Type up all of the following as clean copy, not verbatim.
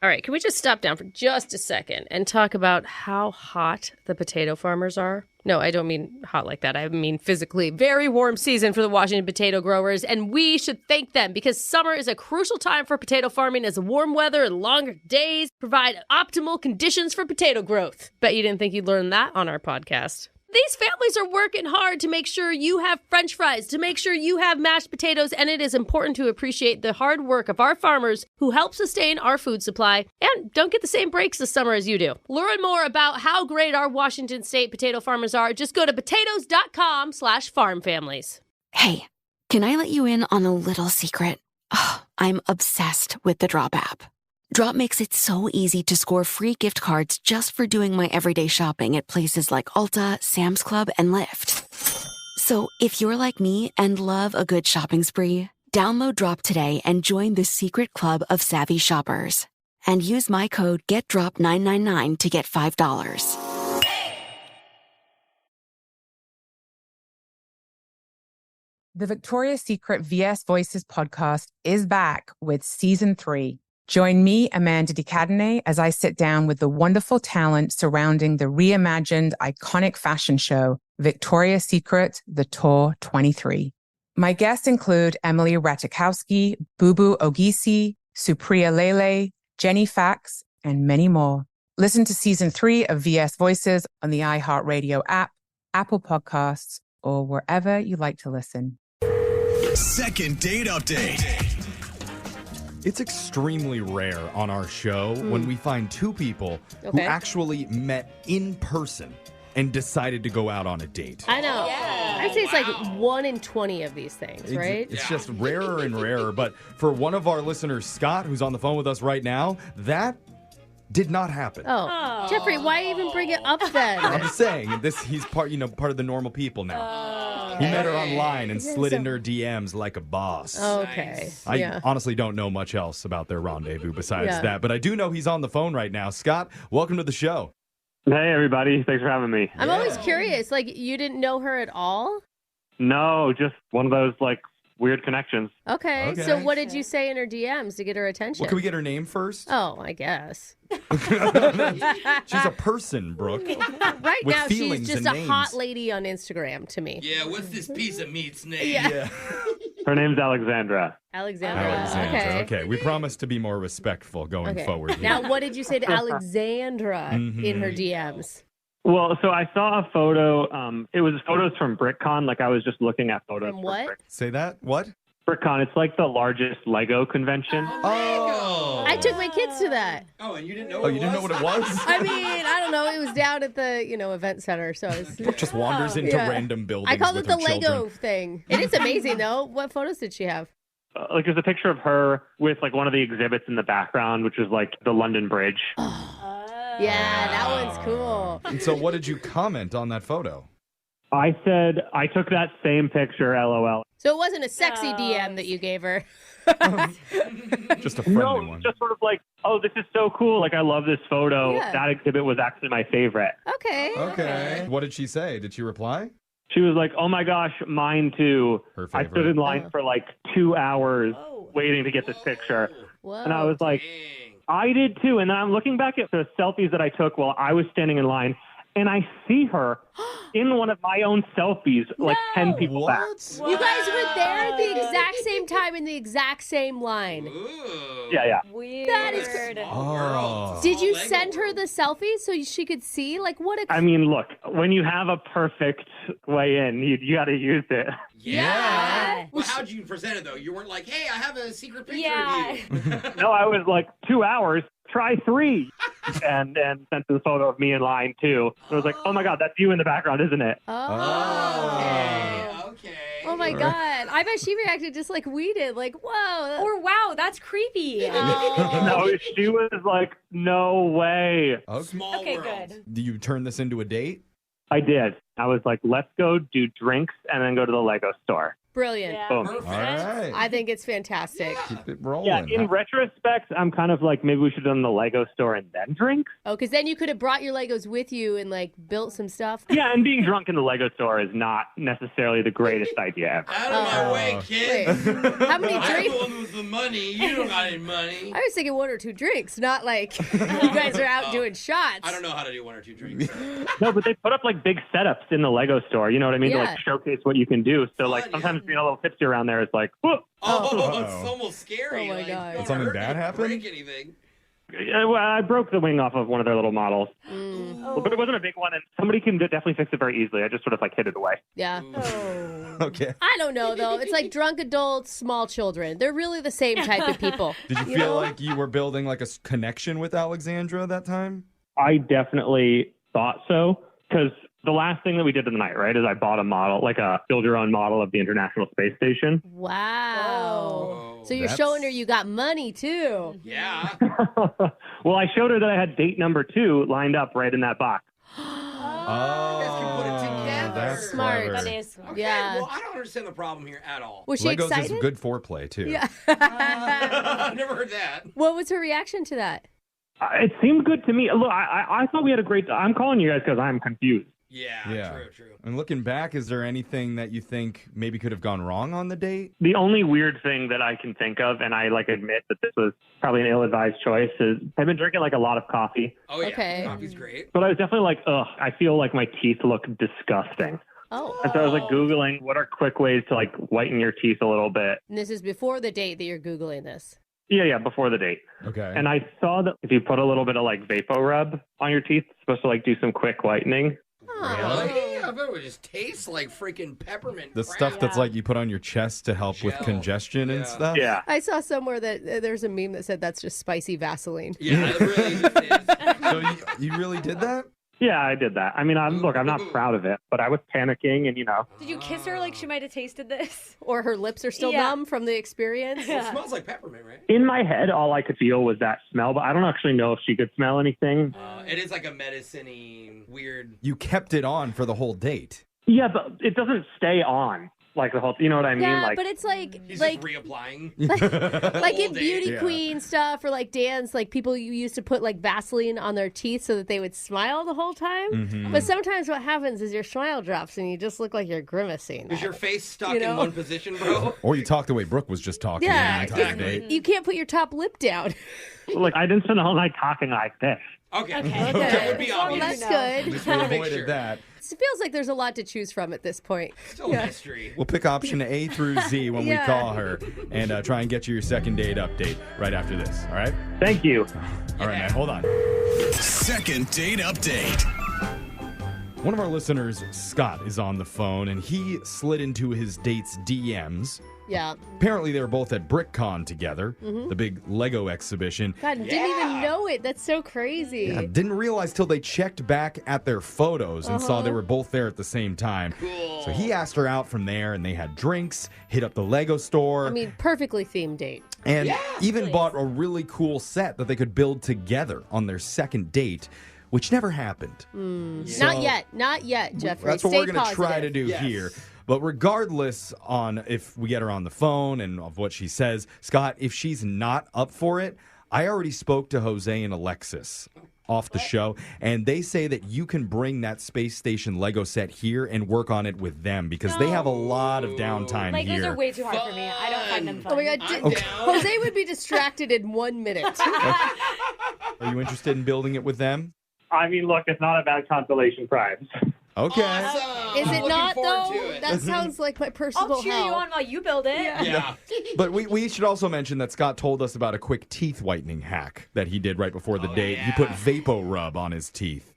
All right, can we just stop down for just a second and talk about how hot the potato farmers are? No, I don't mean hot like that. I mean physically. Very warm season for the Washington potato growers, and we should thank them because summer is a crucial time for potato farming as warm weather and longer days provide optimal conditions for potato growth. Bet you didn't think you'd learn that on our podcast. These families are working hard to make sure you have French fries, to make sure you have mashed potatoes, and it is important to appreciate the hard work of our farmers who help sustain our food supply and don't get the same breaks this summer as you do. Learn more about how great our Washington State potato farmers are. Just go to potatoes.com/farmfamilies. Hey, can I let you in on a little secret? Oh, I'm obsessed with the Drop app. Drop makes it so easy to score free gift cards just for doing my everyday shopping at places like Ulta, Sam's Club, and Lyft. So if you're like me and love a good shopping spree, download Drop today and join the secret club of savvy shoppers. And use my code GETDROP999 to get $5. The Victoria's Secret VS Voices podcast is back with season 3. Join me, Amanda DeCadenet, as I sit down with the wonderful talent surrounding the reimagined iconic fashion show, Victoria's Secret The Tour 23. My guests include Emily Ratajkowski, Bubu Ogisi, Supriya Lele, Jenny Fax, and many more. Listen to season 3 of VS Voices on the iHeartRadio app, Apple Podcasts, or wherever you like to listen. Second date update. It's extremely rare on our show when we find two people who actually met in person and decided to go out on a date. I know. Yeah. I'd say it's like 1 in 20 of these things, right? It's just rarer and rarer. But for one of our listeners, Scott, who's on the phone with us right now, that did not happen. Oh. Jeffrey, why even bring it up then? I'm just saying, he's part of the normal people now. He met her online and slid into her DMs like a boss. Okay. I honestly don't know much else about their rendezvous besides that, but I do know he's on the phone right now. Scott, welcome to the show. Hey, everybody. Thanks for having me. I'm always curious. Like, you didn't know her at all? No, just one of those, weird connections. Okay. So what did you say in her DMs to get her attention? Well, can we get her name first? Oh, I guess. She's a person, Brooke. Right with now, she's just a names. hot lady on Instagram to me. Yeah, what's this piece of meat's name? Yeah. Her name's Alexandra. Alexandra. Okay. We promise to be more respectful going forward. Here. Now, what did you say to Alexandra in her DMs? Well, so I saw a photo. It was photos from BrickCon. I was just looking at photos. From what? Say that? What? BrickCon. It's the largest Lego convention. Oh. I took my kids to that. Oh, and you didn't know Oh, you didn't know what it was? I mean, I don't know. It was down at the, event center. So I was... Brooke just wanders into random buildings. I called with it the her Lego children. thing. It is amazing, though. What photos did she have? There's a picture of her with one of the exhibits in the background, which is the London Bridge. Yeah, that one's cool. And so what did you comment on that photo? I said, I took that same picture, LOL. So it wasn't a sexy DM that you gave her. Just a friendly No, one. just sort of oh, this is so cool. I love this photo. Yeah. That exhibit was actually my favorite. Okay. What did she say? Did she reply? She was like, oh my gosh, mine too. Her I favorite. stood in line for 2 hours waiting to get this picture. Whoa. And I was like, I did too. And then I'm looking back at the selfies that I took while I was standing in line, and I see her in one of my own selfies, 10 people back. You guys were there at the exact same time in the exact same line. Ooh. Yeah. Weird. That is crazy. Oh. Did you send her the selfie so she could see? What a... I mean, look, when you have a perfect way in, you got to use it. Yeah. Well, how'd you present it, though? You weren't like, hey, I have a secret picture of you. No, I was 2 hours. Try 3. and sent the photo of me in line, too. And I was like, oh, my God, that's you in the background, isn't it? Okay. Oh, my God. I bet she reacted just like we did. Whoa. Or wow, that's creepy. No, she was like, no way. Small Okay, world. good. Do you turn this into a date? I did. I was like, let's go do drinks and then go to the Lego store. Brilliant. Yeah. Boom. Perfect. All right. I think it's fantastic. Keep it rolling. Yeah, in retrospect, I'm kind of like, maybe we should have done the Lego store and then drink. Oh, because then you could have brought your Legos with you and like built some stuff. Yeah, and being drunk in the Lego store is not necessarely the greatest idea ever. Out of my way, kid. Wait, how many I'm the drinks? one with the money. You don't got any money. I was thinking 1 or 2 drinks, not like you guys are out doing shots. I don't know how to do 1 or 2 drinks. No, but they put up like big setups in the Lego store. You know what I mean? To Yeah. like showcase what you can do. So like Fun, sometimes yeah. being a little tipsy around there is like, whoa. Oh, it's almost scary. Oh, my like, God. don't Did something hurt bad me, happen? Break anything. Well, I broke the wing off of one of their little models, but it wasn't a big one, and somebody can definitely fix it very easily. I just sort of like hid it away. Yeah. Oh. Okay. I don't know though. It's like drunk adults, small children. They're really the same type of people. Did you feel like you were building like a connection with Alexandra that time? I definitely thought so, because the last thing that we did in the night, right, is I bought a model, like a build-your-own model of the International Space Station. Wow. Whoa. So you're That's- showing her you got money too. Yeah. Well, I showed her that I had date number 2 lined up right in that box. Oh, guys can put it together. That's Smart. clever. That is smart. Okay, Yeah. well, I don't understand the problem here at all. Was she Legos excited? is good foreplay too. Yeah. I've never heard that. What was her reaction to that? It seemed good to me. Look, I thought we had a great. I'm calling you guys because I'm confused. Yeah, true. And looking back, is there anything that you think maybe could have gone wrong on the date? The only weird thing that I can think of, and I like admit that this was probably an ill-advised choice, is I've been drinking like a lot of coffee, Oh, yeah. Okay. Coffee's great. but I was definitely like, ugh, I feel like my teeth look disgusting. Oh. And so I was like Googling what are quick ways to like whiten your teeth a little bit. And this is before the date that you're Googling this. Yeah, before the date. Okay. And I saw that if you put a little bit of like Vapo Rub on your teeth, it's supposed to like do some quick whitening. Really? I bet it would just taste like freaking peppermint. the crap. stuff that's like you put on your chest to help with Gel. congestion and Yeah. stuff. Yeah. I saw somewhere that there's a meme that said that's just spicy Vaseline. Yeah, it really just is. So you really did that? Yeah, I did that. I mean, I'm not proud of it, but I was panicking and, Did you kiss her like she might have tasted this? Or her lips are still Yeah. numb from the experience. It smells like peppermint, right? in my head, all I could feel was that smell, but I don't actually know if she could smell anything. It is like a medicine-y, weird. You kept it on for the whole date. Yeah, but it doesn't stay on like the whole, you know what I mean? Yeah, Like, but it's like He's like just reapplying. like in Whole day. beauty Yeah. queen stuff or like dance, like people you used to put like Vaseline on their teeth so that they would smile the whole time. Mm-hmm. But sometimes what happens is your smile drops and you just look like you're grimacing. Is your face stuck You know? in one position, bro? Or you talk the way Brooke was just talking Yeah, the entire exactly. date. You can't put your top lip down. like I didn't spend the whole night talking like this. Okay. Okay. That would be Well, Well, obvious. that's know. good. Just we Make avoided sure. that. It feels like there's a lot to choose from at this point. Still a mystery. We'll pick option A through Z when Yeah. we call her and try and get you your second date update right after this. All right? Thank you. All right, man. Hold on. Second date update. One of our listeners, Scott, is on the phone, and he slid into his date's DMs. Yeah. Apparently, they were both at BrickCon together, the big Lego exhibition. God, didn't even know it. That's so crazy. Yeah, didn't realize till they checked back at their photos and saw they were both there at the same time. Cool. So he asked her out from there, and they had drinks, hit up the Lego store, I mean, perfectly themed date. and even bought a really cool set that they could build together on their second date, which never happened. Not yet, Jeffrey. That's what Stay we're going to try positive. to do Yes. here. But regardless on if we get her on the phone and of what she says, Scott, if she's not up for it, I already spoke to Jose and Alexis off the show, and they say that you can bring that space station Lego set here and work on it with them because they have a lot of downtime Legos here. are way too hard for me. I don't find them fun. Oh my God. I'm down. Jose would be distracted in 1 minute. Are you interested in building it with them? I mean, look, it's not a bad consolation prize. Okay. Awesome. Is it Looking not, forward though? to it. That sounds like my personal I'll cheer you hell. on while you build it. Yeah. But we should also mention that Scott told us about a quick teeth whitening hack that he did right before the date. He put Vapo Rub on his teeth.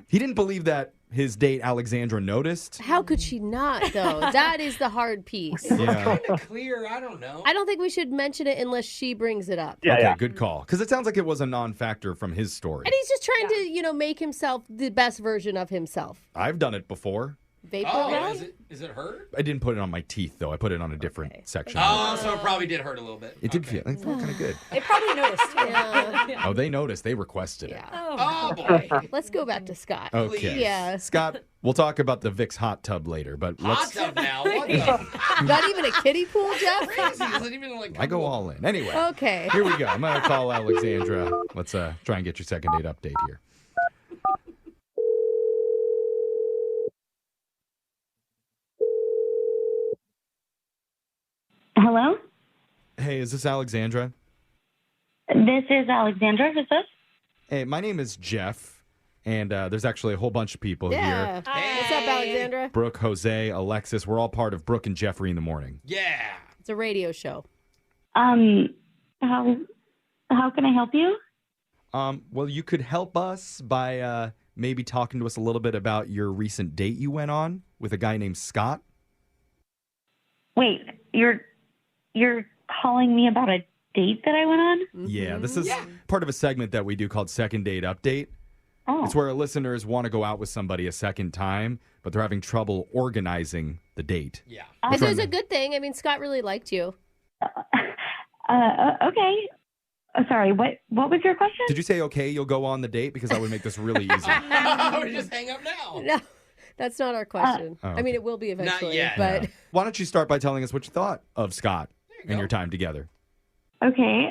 He didn't believe that his date, Alexandra, noticed. How could she not, though? That is the hard piece. Yeah. Kind of clear. I don't know. I don't think we should mention it unless she brings it up. Yeah, Okay, yeah. good call. Because it sounds like it was a non-factor from his story. And he's just trying to, make himself the best version of himself. I've done it before. Vapor Oh, rub? is it hurt? I didn't put it on my teeth, though. I put it on a different section. Oh, so it probably did hurt a little bit. It did feel kind of good. They probably noticed. Oh, they noticed. They requested it. Yeah. Oh, boy. Let's go back to Scott. Okay. Yeah. Scott, We'll talk about the Vicks hot tub later, but Hot let's. tub now. What the? Not even a kiddie pool, Jeff? Crazy. Isn't even like. I go all in. Anyway, Okay. here we go. I'm going to call Alexandra. Let's try and get your second date update here. Hello? Hey, is this Alexandra? This is Alexandra. Who's this? Hey, my name is Jeff, and there's actually a whole bunch of people here. Yeah. What's up, Alexandra? Brooke, Jose, Alexis, we're all part of Brooke and Jeffrey in the morning. Yeah. It's a radio show. How can I help you? Well, you could help us by maybe talking to us a little bit about your recent date you went on with a guy named Scott. Wait, you're calling me about a date that I went on? Yeah, this is part of a segment that we do called Second Date Update. Oh. It's where our listeners want to go out with somebody a second time, but they're having trouble organizing the date. Yeah. This is a good thing. I mean, Scott really liked you. Okay. Sorry, what was your question? Did you say, okay, you'll go on the date? Because that would make this really easy. We just hang up now. No, that's not our question. Oh, I mean, okay. it will be eventually. yet. But Why don't you start by telling us what you thought of Scott and your time together? Okay,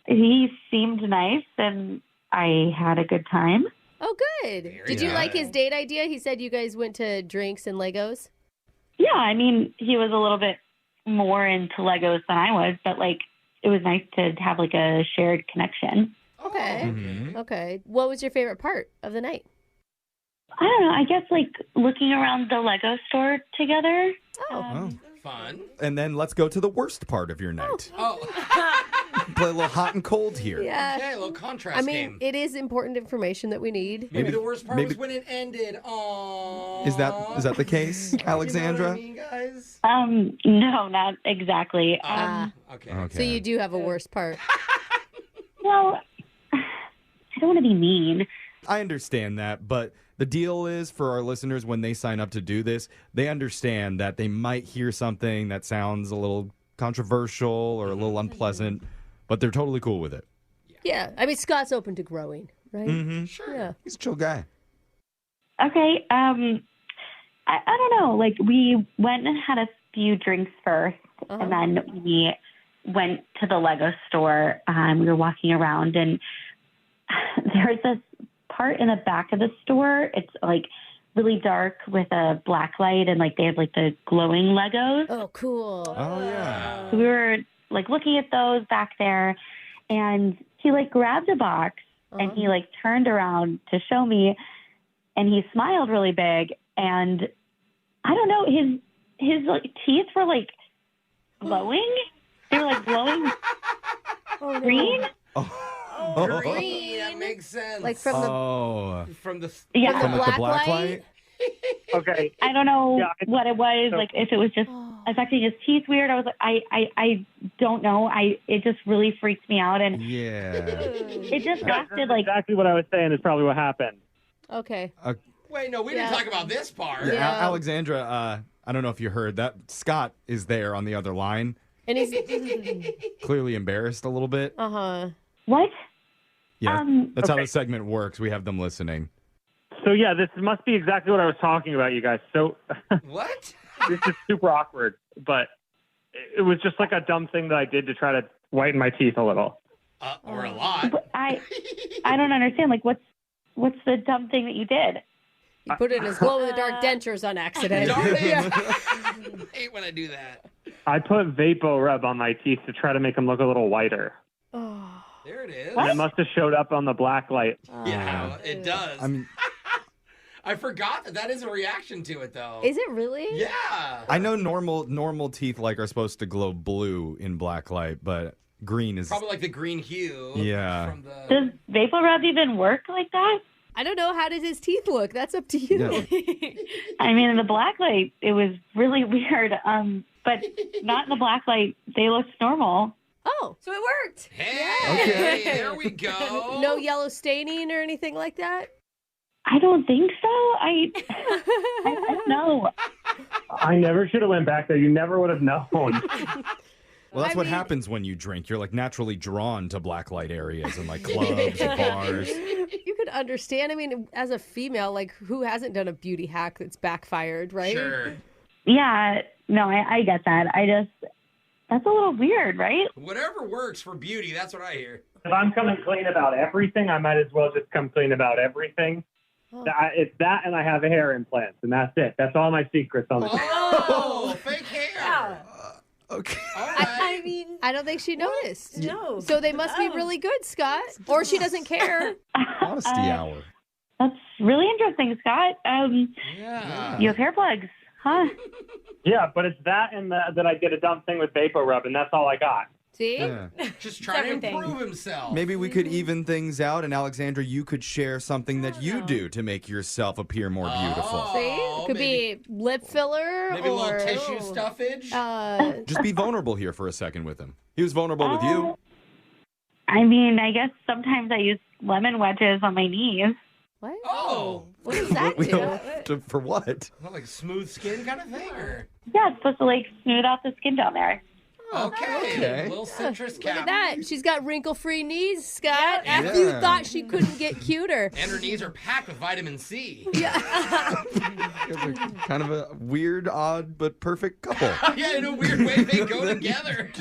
he seemed nice and I had a good time. Oh, good. Very Did you good. like his date idea? He said you guys went to drinks and Legos. Yeah, I mean, he was a little bit more into Legos than I was, but like it was nice to have like a shared connection. Okay. Mhm. Okay. What was your favorite part of the night? I don't know, I guess like looking around the Lego store together. Oh. Fun. And then let's go to the worst part of your night. Oh. Play a little hot and cold here. Yeah. Okay, a little contrast I mean, game. it is important information that we need. Maybe the worst part maybe- was when it ended. Aww. Is that the case, Alexandra? You know what I mean, guys? No, not exactly. Okay. Okay. So you do have a worst part. Well, I don't want to be mean. I understand that, but the deal is for our listeners when they sign up to do this, they understand that they might hear something that sounds a little controversial or a little unpleasant, but they're totally cool with it. Yeah. I mean, Scott's open to growing, right? Mm-hmm. Sure. Yeah. He's a chill guy. Okay, I don't know. Like, we went and had a few drinks first, and then we went to the Lego store. We were walking around, and there's this part in the back of the store. It's, like, really dark with a black light, and, like, they have, like, the glowing Legos. Oh, cool. Oh, yeah. So we were, like, looking at those back there, and he, like, grabbed a box, and he, like, turned around to show me, and he smiled really big, and I don't know, his like, teeth were, like, glowing. They were, like, glowing green. Oh. Green. That makes sense. Like from the Oh. from the Yeah. From like the black black light? Okay. I don't know Yeah, what it was, so- like, if it was just affecting his teeth weird. I was like, I don't know. It just really freaked me out, and Yeah. it just That's lasted, like, exactly what I was saying is probably what happened. Okay. Wait, no, we didn't talk about this part. Yeah, Yeah. Alexandra, I don't know if you heard that. Scott is there on the other line, And he's clearly embarrassed a little bit. what? Yeah, that's how Okay. the segment works. We have them listening. So, yeah, this must be exactly what I was talking about, you guys. So What? this is super awkward, but it was just like a dumb thing that I did to try to whiten my teeth a little. Or a lot. But I don't understand. Like, what's the dumb thing that you did? he put in his glow-in-the-dark dentures on accident. Darn it. I hate when I do that. I put Vapo Rub on my teeth to try to make them look a little whiter. There it is. And it must have showed up on the black light. Yeah, it does. I mean, I forgot that is a reaction to it, though. Is it really? Yeah. I know normal teeth like are supposed to glow blue in black light, but green is Probably like the green hue. Yeah. From the... Does Vapor Rub even work like that? I don't know. How did his teeth look? That's up to you. Yeah. I mean, in the black light, it was really weird. But not in the black light. They looked normal. Oh. So it worked. Hey, Okay. there we go. No yellow staining or anything like that? I don't think so. I don't know. I never should have went back there. You never would have known. Well, that's I what mean- happens when you drink. You're like naturally drawn to black light areas and like clubs and bars. You could understand. I mean, as a female, like, who hasn't done a beauty hack that's backfired, right? Sure. Yeah, no, I get that. That's a little weird, right? Whatever works for beauty, that's what I hear. If I'm coming clean about everything, I might as well just come clean about everything. Oh. It's that, and I have a hair implant, and that's it. That's all my secrets on the Oh, fake hair. Okay. All right. I mean, I don't think she noticed. no. So they must be really good, Scott. Or she doesn't care. Honesty hour. That's really interesting, Scott. Yeah. You have hair plugs, huh? Yeah, but it's that and that I get a dumb thing with Vapor Rub, and that's all I got. See? Yeah. Just trying to everything. improve himself. Maybe we could even things out, and Alexandra, you could share something that you do to make yourself appear more beautiful. See? Could be lip filler Maybe a or little tissue stuffage. Just be vulnerable here for a second with him. He was vulnerable with you. I mean, I guess sometimes I use lemon wedges on my knees. what? Oh. What does that do? For what? Like smooth skin kind of thing? Or? Yeah, it's supposed to like smooth out the skin down there. Okay. A little citrus cap. Look at that. She's got wrinkle-free knees, Scott. Yeah. After you thought she couldn't get cuter. And her knees are packed with vitamin C. You guys are kind of a weird, odd, but perfect couple. Yeah, in a weird way, they go together.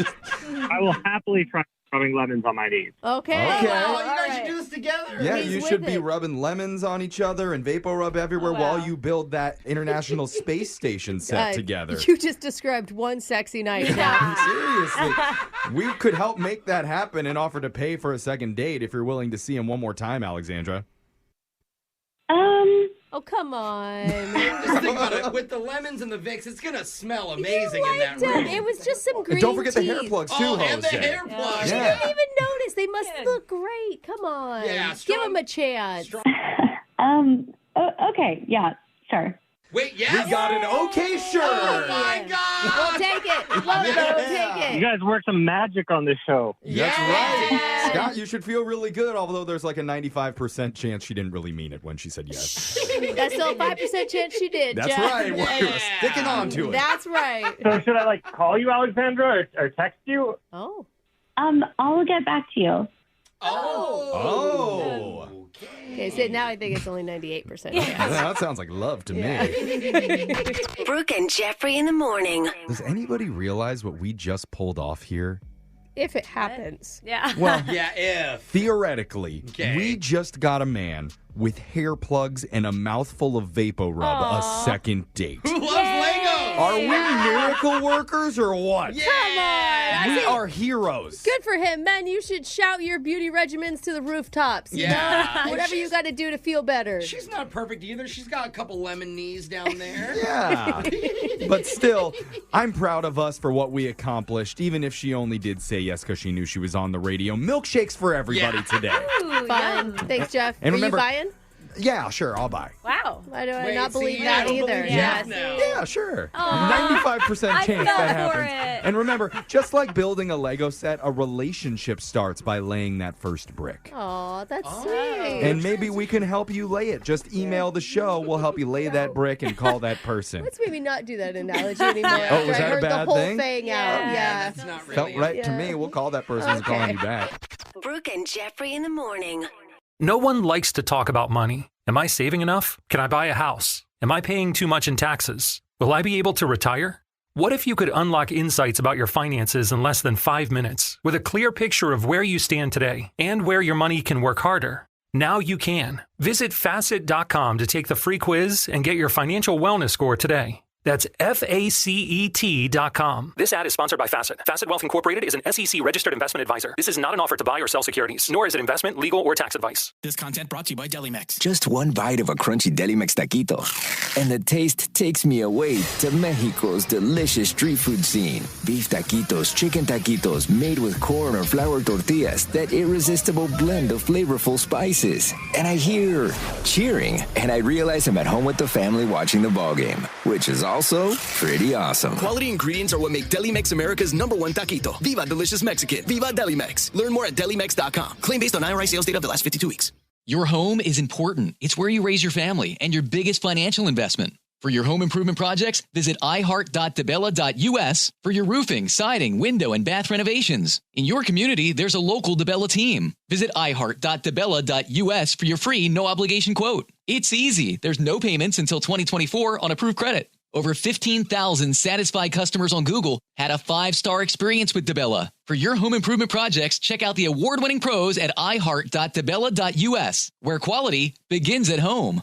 I will happily try rubbing lemons on my knees. Okay. Okay. Oh, you All guys right. should do this together. Yeah, He's you with should be it. rubbing lemons on each other and vapor rub everywhere while you build that International Space Station set together. You just described one sexy night. Seriously. We could help make that happen and offer to pay for a second date if you're willing to see him one more time, Alexandra. Oh, come on. Just think about it. With the lemons and the Vicks, it's going to smell amazing in that Liked him. room. It was just some green And don't forget the tea. hair plugs, too, Oh, and the Jose. hair plugs. She Yeah. didn't even notice. They must look great. Come on. Yeah, Give strong- him a chance. Strong- Okay, yeah, sure. Wait, yes? We got an okay shirt. Oh, my We'll God. take it. Love it. We'll take You it. guys work some magic on this show. That's Yeah. right. Scott, you should feel really good, although there's like a 95% chance she didn't really mean it when she said yes. That's still a 5% chance she did, That's Jeff. right. We're sticking on to it. That's right. So should I like call you, Alexandra, or text you? Oh. I'll get back to you. Oh. Okay, so now I think it's only 98%. That sounds like love to me. Brooke and Jeffrey in the morning. Does anybody realize what we just pulled off here? If it happens. Yeah. Well, Yeah, if. theoretically, Okay. we just got a man with hair plugs and a mouthful of Vapo Rub a second date. Who loves Legos? Are we miracle workers or what? Yeah. We are heroes. Good for him. Men, you should shout your beauty regimens to the rooftops. You Yeah. know? Whatever you got to do to feel better. She's not perfect either. She's got a couple lemon knees down there. Yeah. But still, I'm proud of us for what we accomplished, even if she only did say yes because she knew she was on the radio. Milkshakes for everybody Yeah. today. Fun. Thanks, Jeff. And Are remember- you buying? Yeah, sure, I'll buy. Wow. Why do I Wait, not see, believe I that don't either? believe Yeah. Jeff now. Yeah, sure. 95% I chance fell that for happens. it. And remember, just like building a Lego set, a relationship starts by laying that first brick. Aw, that's Oh. sweet. And maybe we can help you lay it. Just email the show. We'll help you lay that brick and call that person. Let's maybe not do that analogy anymore. Oh, was after that I a heard bad the whole thing? thing out. Yeah. Yeah. That's not really Felt right to Yeah. me. We'll call that person who's calling you back. Brooke and Jeffrey in the morning. No one likes to talk about money. Am I saving enough? Can I buy a house? Am I paying too much in taxes? Will I be able to retire? What if you could unlock insights about your finances in less than 5 minutes with a clear picture of where you stand today and where your money can work harder? Now you can. Visit facet.com to take the free quiz and get your financial wellness score today. That's FACET.com. This ad is sponsored by Facet. Facet Wealth Incorporated is an SEC registered investment advisor. This is not an offer to buy or sell securities, nor is it investment, legal, or tax advice. This content brought to you by DeliMex. Just one bite of a crunchy DeliMex taquito, and the taste takes me away to Mexico's delicious street food scene. Beef taquitos, chicken taquitos, made with corn or flour tortillas, that irresistible blend of flavorful spices. And I hear cheering, and I realize I'm at home with the family watching the ball game, which is also pretty awesome. Quality ingredients are what make DeliMex America's #1 taquito. Viva delicious Mexican. Viva DeliMex. Learn more at delimex.com. Claim based on IRI sales data of the last 52 weeks. Your home is important. It's where you raise your family and your biggest financial investment. For your home improvement projects, visit iheart.debella.us for your roofing, siding, window, and bath renovations. In your community, there's a local DeBella team. Visit iheart.debella.us for your free, no-obligation quote. It's easy. There's no payments until 2024 on approved credit. Over 15,000 satisfied customers on Google had a 5-star experience with DeBella. For your home improvement projects, check out the award-winning pros at iheart.debella.us, where quality begins at home.